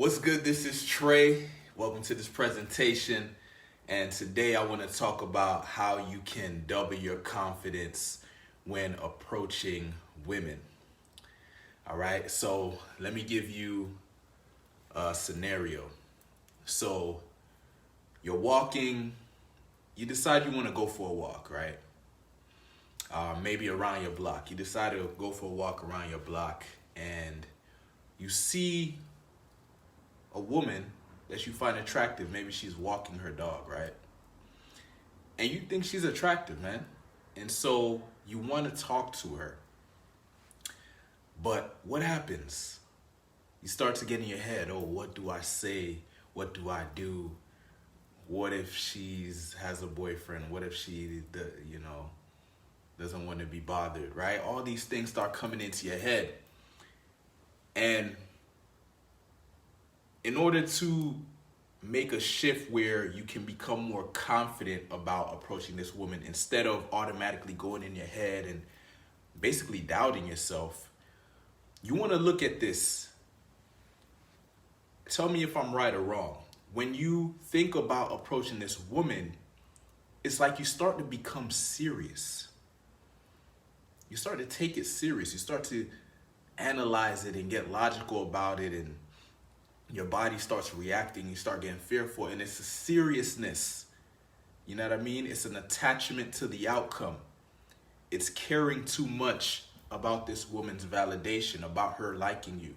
What's good? This is Trey. Welcome to this presentation. And today I want to talk about how you can double your confidence when approaching women. All right, so let me give you a scenario. So you're walking, you decide you want to go for a walk, right? Maybe around your block. You decide to go for a walk around your block and you see a woman that you find attractive. Maybe she's walking her dog, right? And you think she's attractive, man. And so you want to talk to her. But what happens? You start to get in your head, oh, what do I say? What do I do? What if she's has a boyfriend? What if she, doesn't want to be bothered, right? All these things start coming into your head. And in order to make a shift where you can become more confident about approaching this woman, instead of automatically going in your head and basically doubting yourself, you want to look at this. Tell me if I'm right or wrong. When you think about approaching this woman, it's like you start to become serious. You start to take it serious. You start to analyze it and get logical about it, and your body starts reacting. You start getting fearful, and it's a seriousness. You know what I mean? It's an attachment to the outcome. It's caring too much about this woman's validation, about her liking you,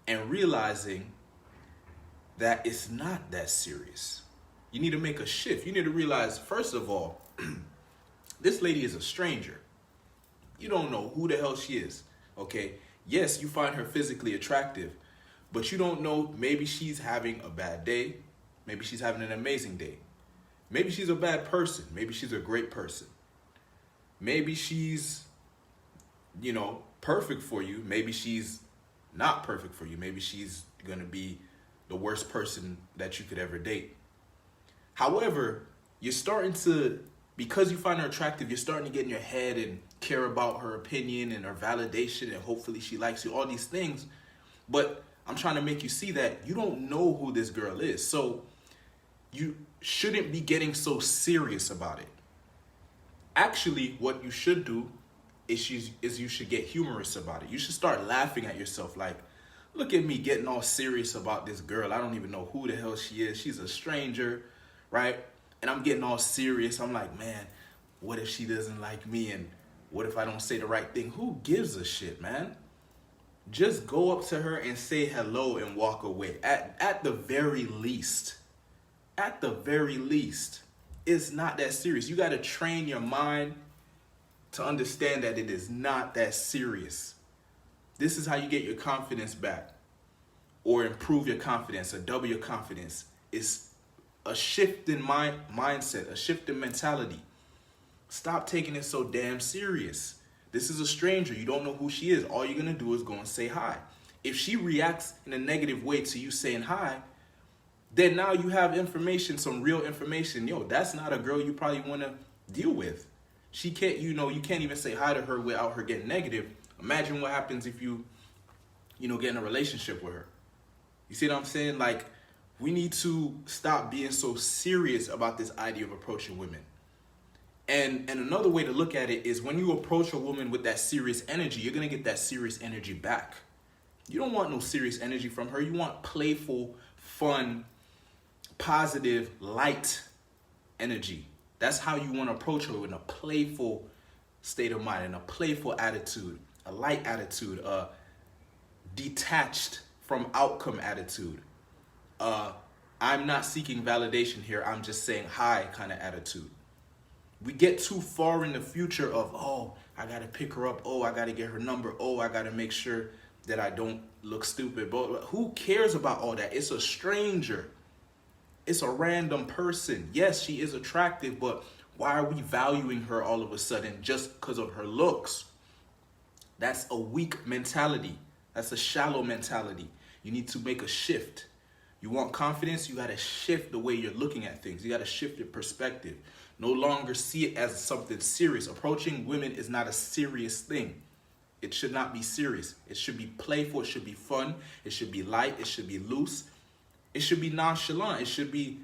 and realizing that it's not that serious. You need to make a shift. You need to realize, first of all, this lady is a stranger. You don't know who the hell she is, okay? Yes, you find her physically attractive, but you don't know, maybe she's having a bad day. Maybe she's having an amazing day. Maybe she's a bad person. Maybe she's a great person. Maybe she's, perfect for you. Maybe she's not perfect for you. Maybe she's going to be the worst person that you could ever date. However, you're starting to, because you find her attractive, you're starting to get in your head and care about her opinion and her validation, and hopefully she likes you, all these things. But I'm trying to make you see that you don't know who this girl is. So you shouldn't be getting so serious about it. Actually, what you should do is you should get humorous about it. You should start laughing at yourself like, look at me getting all serious about this girl. I don't even know who the hell she is. She's a stranger, right? And I'm getting all serious. I'm like, man, what if she doesn't like me? And what if I don't say the right thing? Who gives a shit, man? Just go up to her and say hello and walk away. At the very least, it's not that serious. You got to train your mind to understand that it is not that serious. This is how you get your confidence back, or improve your confidence, or double your confidence. It's a shift in mindset, a shift in mentality. Stop taking it so damn serious. This is a stranger. You don't know who she is. All you're going to do is go and say hi. If she reacts in a negative way to you saying hi, then now you have information, some real information. Yo, that's not a girl you probably want to deal with. She can't, you can't even say hi to her without her getting negative. Imagine what happens if you get in a relationship with her. You see what I'm saying? Like, we need to stop being so serious about this idea of approaching women. And another way to look at it is, when you approach a woman with that serious energy, you're going to get that serious energy back. You don't want no serious energy from her. You want playful, fun, positive, light energy. That's how you want to approach her, in a playful state of mind, in a playful attitude, a light attitude, a detached from outcome attitude. I'm not seeking validation here. I'm just saying hi kind of attitude. We get too far in the future of, oh, I got to pick her up. Oh, I got to get her number. Oh, I got to make sure that I don't look stupid. But who cares about all that? It's a stranger. It's a random person. Yes, she is attractive, but why are we valuing her all of a sudden just because of her looks? That's a weak mentality. That's a shallow mentality. You need to make a shift. You want confidence, you got to shift the way you're looking at things. You got to shift your perspective. No longer see it as something serious. Approaching women is not a serious thing. It should not be serious. It should be playful. It should be fun. It should be light. It should be loose. It should be nonchalant. It should be,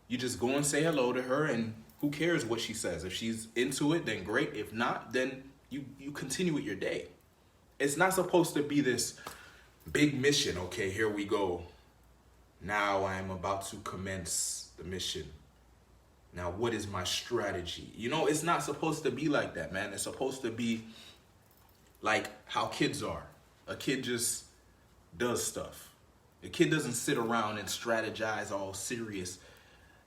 you just go and say hello to her, and who cares what she says? If she's into it, then great. If not, then you continue with your day. It's not supposed to be this big mission. Okay, here we go. Now I am about to commence the mission. Now, what is my strategy? You know, it's not supposed to be like that, man. It's supposed to be like how kids are. A kid just does stuff. The kid doesn't sit around and strategize all serious.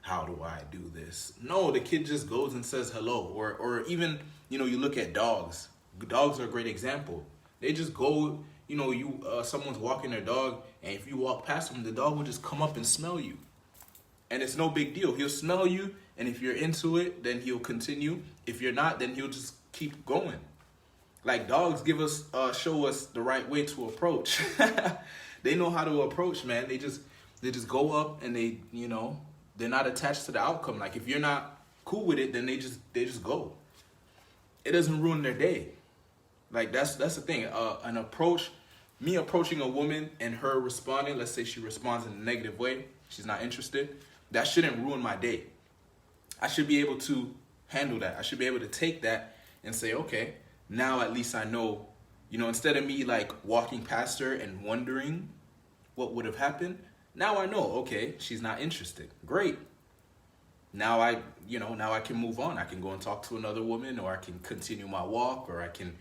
How do I do this? No, the kid just goes and says hello. Or even, you know, you look at dogs. Dogs are a great example. They just go, you know, someone's walking their dog, and if you walk past them, the dog will just come up and smell you. And it's no big deal. He'll smell you, and if you're into it, then he'll continue. If you're not, then he'll just keep going. Like, dogs show us the right way to approach. They know how to approach, man. They just go up, and they, you know, they're not attached to the outcome. Like, if you're not cool with it, then they just go. It doesn't ruin their day. Like, that's the thing. An approach, me approaching a woman and her responding, let's say she responds in a negative way, she's not interested, that shouldn't ruin my day. I should be able to handle that. I should be able to take that and say, okay, now at least I know, you know, instead of me like walking past her and wondering what would have happened, now I know, okay, she's not interested. Great. Now I can move on. I can go and talk to another woman, or I can continue my walk, or I can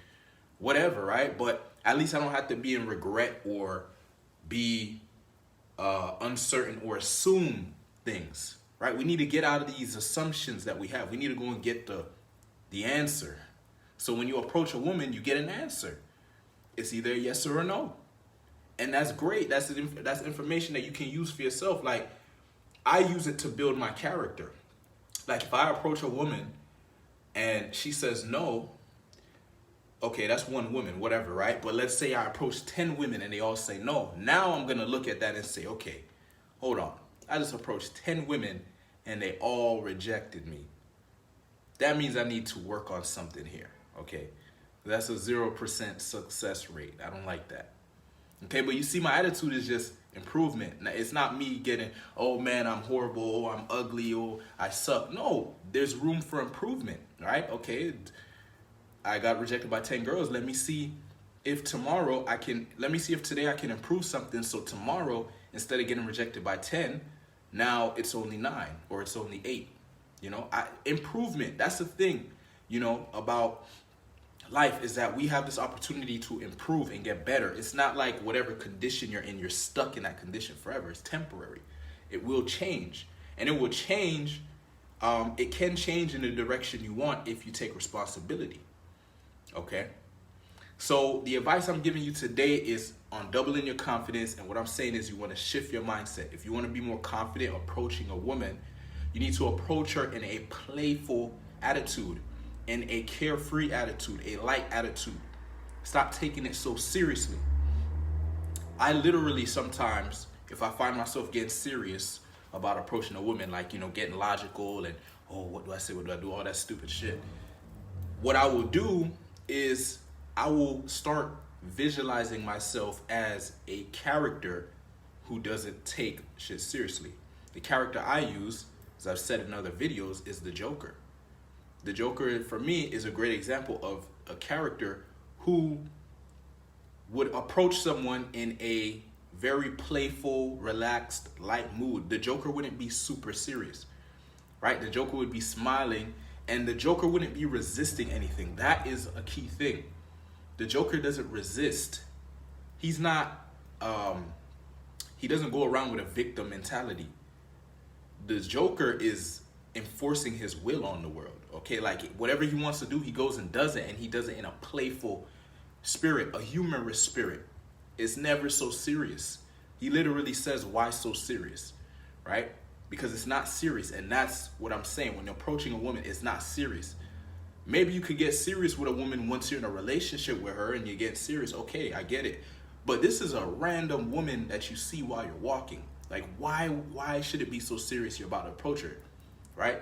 whatever, right? But at least I don't have to be in regret or be uncertain or assume things, right? We need to get out of these assumptions that we have. We need to go and get the answer. So when you approach a woman, you get an answer. It's either a yes or a no. And that's great. That's information that you can use for yourself. Like, I use it to build my character. Like, if I approach a woman and she says no, okay, that's one woman, whatever, right? But let's say I approach 10 women and they all say no. Now I'm going to look at that and say, okay, hold on. I just approached 10 women and they all rejected me. That means I need to work on something here, okay? That's a 0% success rate. I don't like that. Okay, but you see, my attitude is just improvement. Now, it's not me getting, oh man, I'm horrible, oh, I'm ugly, oh, I suck. No, there's room for improvement, right? Okay, I got rejected by 10 girls. Let me see if today I can improve something. So tomorrow, instead of getting rejected by 10, now it's only 9 or it's only 8. You know, improvement, that's the thing, you know, about life, is that we have this opportunity to improve and get better. It's not like whatever condition you're in, you're stuck in that condition forever. It's temporary. It will change, and it will change. It can change in the direction you want if you take responsibility. Okay. So the advice I'm giving you today is on doubling your confidence. And what I'm saying is, you want to shift your mindset. If you want to be more confident approaching a woman, you need to approach her in a playful attitude, in a carefree attitude, a light attitude. Stop taking it so seriously. I literally sometimes, if I find myself getting serious about approaching a woman, like, you know, getting logical and, oh, what do I say, what do I do, all that stupid shit, what I will do is I will start visualizing myself as a character who doesn't take shit seriously. The character I use, as I've said in other videos, is the Joker. The Joker, for me, is a great example of a character who would approach someone in a very playful, relaxed, light mood. The Joker wouldn't be super serious, right? The Joker would be smiling, and the Joker wouldn't be resisting anything. That is a key thing. The Joker doesn't resist. He's not, he doesn't go around with a victim mentality. The Joker is enforcing his will on the world, okay? Like, whatever he wants to do, he goes and does it, and he does it in a playful spirit, a humorous spirit. It's never so serious. He literally says, why so serious, right? Because it's not serious, and that's what I'm saying. When approaching a woman, it's not serious. Maybe you could get serious with a woman once you're in a relationship with her and you get serious. Okay, I get it. But this is a random woman that you see while you're walking. Like, why should it be so serious you're about to approach her, right?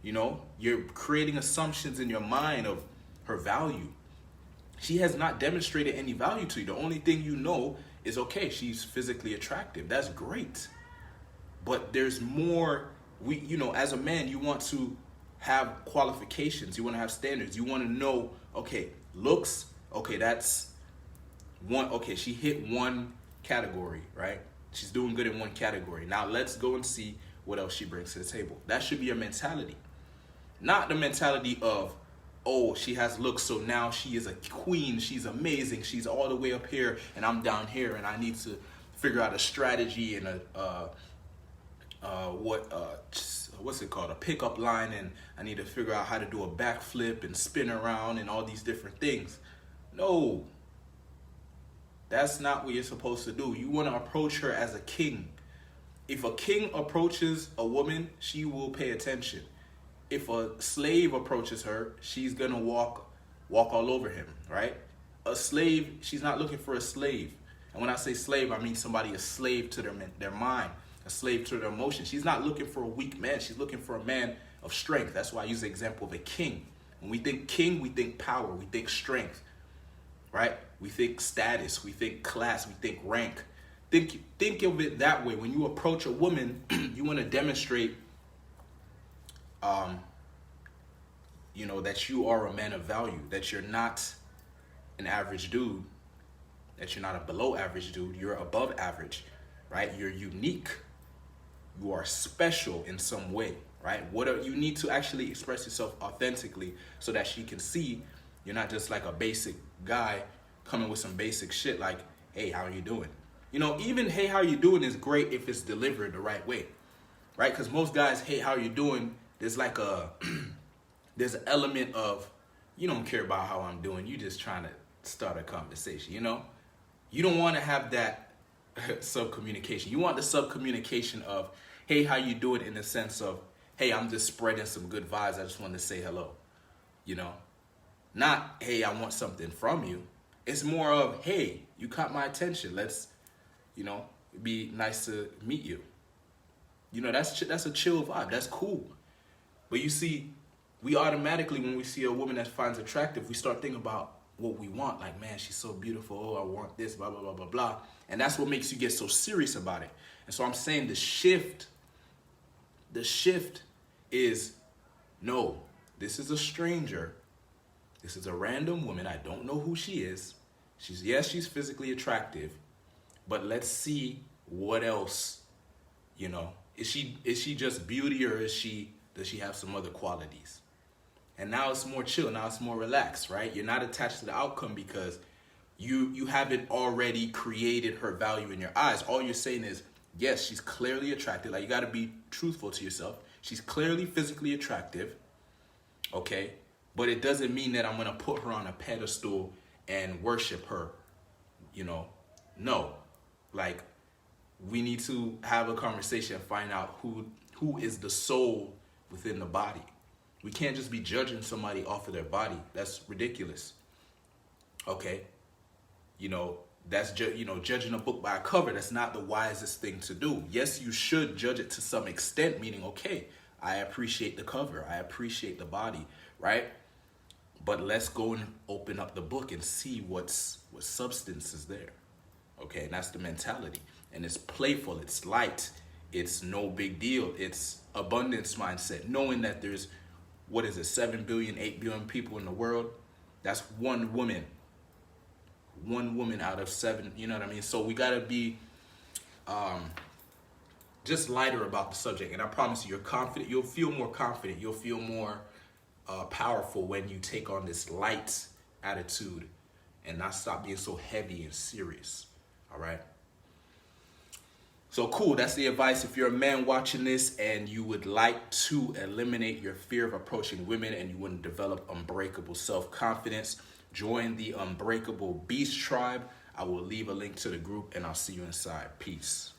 You know, you're creating assumptions in your mind of her value. She has not demonstrated any value to you. The only thing you know is, okay, she's physically attractive. That's great. But there's more. As a man, you want to have qualifications. You want to have standards. You want to know, okay, looks, okay, that's one. Okay, she hit one category, right? She's doing good in one category. Now let's go and see what else she brings to the table. That should be your mentality. Not the mentality of, oh, she has looks, so now she is a queen, she's amazing, she's all the way up here, and I'm down here, and I need to figure out a strategy and what's it called, a pickup line, and I need to figure out how to do a backflip and spin around and all these different things. No, that's not what you're supposed to do. You want to approach her as a king. If a king approaches a woman, she will pay attention. If a slave approaches her, she's gonna walk all over him, right? A slave, she's not looking for a slave. And when I say slave, I mean somebody a slave to their mind, a slave to their emotions. She's not looking for a weak man. She's looking for a man of strength. That's why I use the example of a king. When we think king, we think power, we think strength, right? We think status, we think class, we think rank. Think of it that way. When you approach a woman, you want to demonstrate that you are a man of value, that you're not an average dude, that you're not a below average dude, you're above average, right? You're unique. You are special in some way, right? You need to actually express yourself authentically so that she can see you're not just like a basic guy coming with some basic shit like, hey, how are you doing? Even hey, how you doing is great if it's delivered the right way, right? Because most guys, hey, how you doing? There's like there's an element of, you don't care about how I'm doing. You just trying to start a conversation, You don't want to have that sub-communication. You want the sub-communication of, hey, how you doing, in the sense of, hey, I'm just spreading some good vibes. I just want to say hello, Not, hey, I want something from you. It's more of, hey, you caught my attention. Let's, it'd be nice to meet you. That's a chill vibe. That's cool. But you see, we automatically, when we see a woman that finds attractive, we start thinking about what we want. Like, man, she's so beautiful. Oh, I want this, blah, blah, blah, blah, blah. And that's what makes you get so serious about it. And so I'm saying the shift is, no, this is a stranger. This is a random woman. I don't know who she is. She's physically attractive, but let's see what else, Is she just beauty, or does she have some other qualities? And now it's more chill. Now it's more relaxed, right? You're not attached to the outcome because you haven't already created her value in your eyes. All you're saying is, yes, she's clearly attractive. Like, you got to be truthful to yourself. She's clearly physically attractive, okay? But it doesn't mean that I'm going to put her on a pedestal and worship her, No. Like, we need to have a conversation and find out who is the soul within the body. We can't just be judging somebody off of their body. That's ridiculous. Okay? That's judging a book by a cover. That's not the wisest thing to do. Yes, you should judge it to some extent, meaning, okay, I appreciate the cover. I appreciate the body, right? But let's go and open up the book and see what substance is there. Okay, and that's the mentality. And it's playful, it's light, it's no big deal. It's abundance mindset, knowing that there's, 7 billion, 8 billion people in the world. That's one woman out of 7, you know what I mean? So we gotta be just lighter about the subject. And I promise you, you're confident, you'll feel more confident, you'll feel more powerful when you take on this light attitude and not stop being so heavy and serious. All right? So cool, that's the advice. If you're a man watching this and you would like to eliminate your fear of approaching women and you want to develop unbreakable self-confidence, join the Unbreakable Beast Tribe. I will leave a link to the group and I'll see you inside. Peace.